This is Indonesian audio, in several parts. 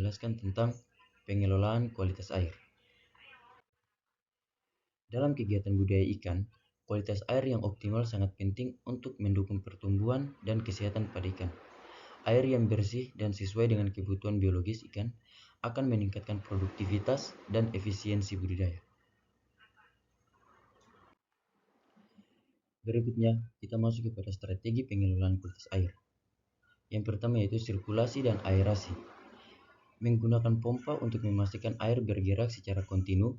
menjelaskan tentang pengelolaan kualitas air. Dalam kegiatan budidaya ikan, kualitas air yang optimal sangat penting untuk mendukung pertumbuhan dan kesehatan pada ikan. Air yang bersih dan sesuai dengan kebutuhan biologis ikan akan meningkatkan produktivitas dan efisiensi budidaya. Berikutnya, kita masuk kepada strategi pengelolaan kualitas air. Yang pertama yaitu sirkulasi dan aerasi. Menggunakan pompa untuk memastikan air bergerak secara kontinu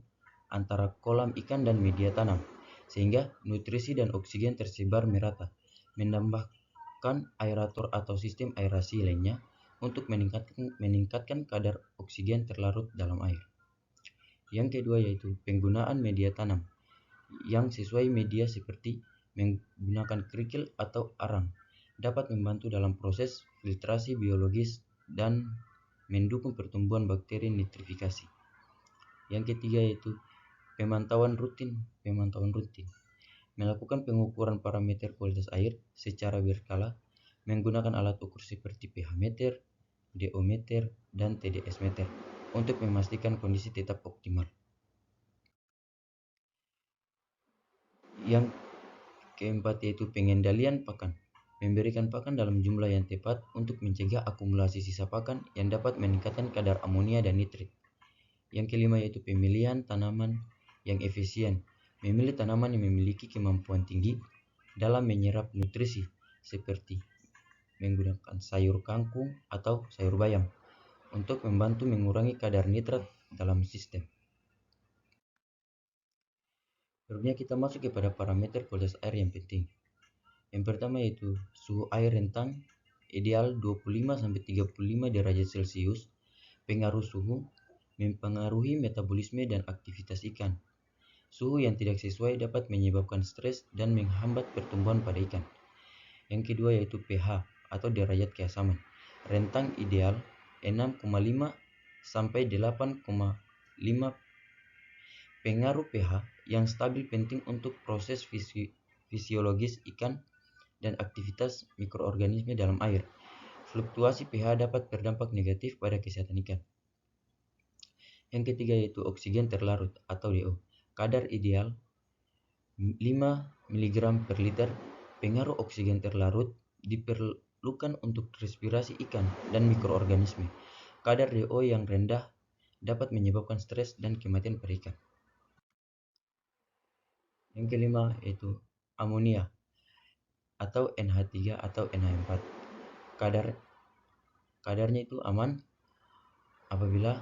antara kolam ikan dan media tanam, sehingga nutrisi dan oksigen tersebar merata. Menambahkan aerator atau sistem aerasi lainnya untuk meningkatkan kadar oksigen terlarut dalam air. Yang kedua yaitu penggunaan media tanam yang sesuai media seperti menggunakan kerikil atau arang dapat membantu dalam proses filtrasi biologis dan mendukung pertumbuhan bakteri nitrifikasi. Yang ketiga yaitu pemantauan rutin. Melakukan pengukuran parameter kualitas air secara berkala menggunakan alat ukur seperti pH meter, DO meter, dan TDS meter untuk memastikan kondisi tetap optimal. Yang keempat yaitu pengendalian pakan. Memberikan pakan dalam jumlah yang tepat untuk mencegah akumulasi sisa pakan yang dapat meningkatkan kadar amonia dan nitrit. Yang kelima yaitu pemilihan tanaman yang efisien. Memilih tanaman yang memiliki kemampuan tinggi dalam menyerap nutrisi seperti menggunakan sayur kangkung atau sayur bayam untuk membantu mengurangi kadar nitrat dalam sistem. Berikutnya kita masuk kepada parameter kualitas air yang penting. Yang pertama yaitu suhu air rentang ideal 25-35 derajat Celcius. Pengaruh suhu mempengaruhi metabolisme dan aktivitas ikan. Suhu yang tidak sesuai dapat menyebabkan stres dan menghambat pertumbuhan pada ikan. Yang kedua yaitu pH atau derajat keasaman. Rentang ideal 6,5 sampai 8,5. Pengaruh pH yang stabil penting untuk proses fisiologis ikan dan aktivitas mikroorganisme dalam air. Fluktuasi pH dapat berdampak negatif pada kesehatan ikan. Yang ketiga yaitu oksigen terlarut atau DO. Kadar ideal 5 mg per liter. Pengaruh oksigen terlarut diperlukan untuk respirasi ikan dan mikroorganisme. Kadar DO yang rendah dapat menyebabkan stres dan kematian pada ikan. Yang kelima yaitu amonia atau NH3 atau NH4. Kadarnya itu aman apabila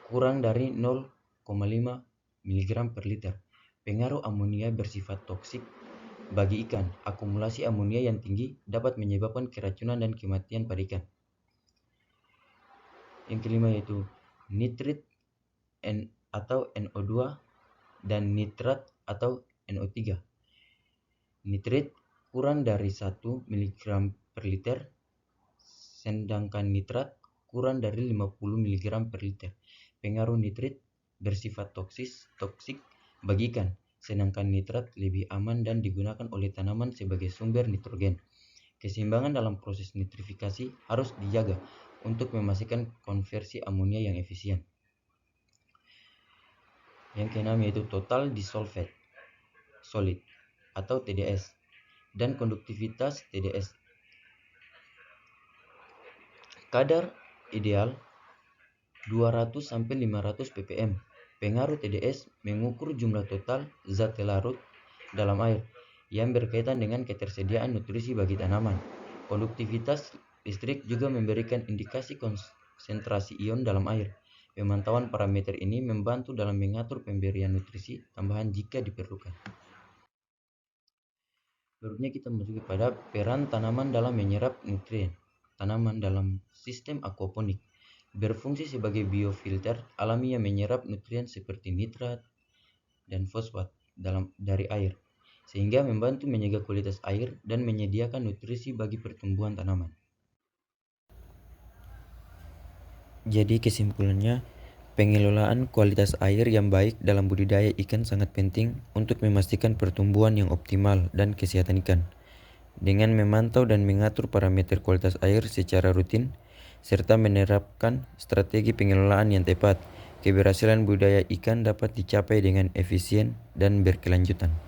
kurang dari 0,5 mg per liter. Pengaruh amonia bersifat toksik bagi ikan. Akumulasi amonia yang tinggi dapat menyebabkan keracunan dan kematian pada ikan. Yang kelima yaitu nitrit atau NO2 dan nitrat atau NO3. Nitrit kurang dari 1 mg per liter, sedangkan nitrat kurang dari 50 mg per liter. Pengaruh nitrit bersifat toksik bagi ikan, sedangkan nitrat lebih aman dan digunakan oleh tanaman sebagai sumber nitrogen. Keseimbangan dalam proses nitrifikasi harus dijaga untuk memastikan konversi amonia yang efisien. Yang keenam yaitu total dissolved solid atau TDS dan konduktivitas TDS. Kadar ideal 200-500 ppm. Pengaruh TDS mengukur jumlah total zat larut dalam air yang berkaitan dengan ketersediaan nutrisi bagi tanaman. Konduktivitas listrik juga memberikan indikasi konsentrasi ion dalam air. Pemantauan parameter ini membantu dalam mengatur pemberian nutrisi tambahan jika diperlukan. Berikutnya kita masuk kepada peran tanaman dalam menyerap nutrien. Tanaman dalam sistem aquaponik berfungsi sebagai biofilter alami yang menyerap nutrien seperti nitrat dan fosfat dari air, sehingga membantu menjaga kualitas air dan menyediakan nutrisi bagi pertumbuhan tanaman. Jadi kesimpulannya, pengelolaan kualitas air yang baik dalam budidaya ikan sangat penting untuk memastikan pertumbuhan yang optimal dan kesehatan ikan. Dengan memantau dan mengatur parameter kualitas air secara rutin, serta menerapkan strategi pengelolaan yang tepat, keberhasilan budaya ikan dapat dicapai dengan efisien dan berkelanjutan.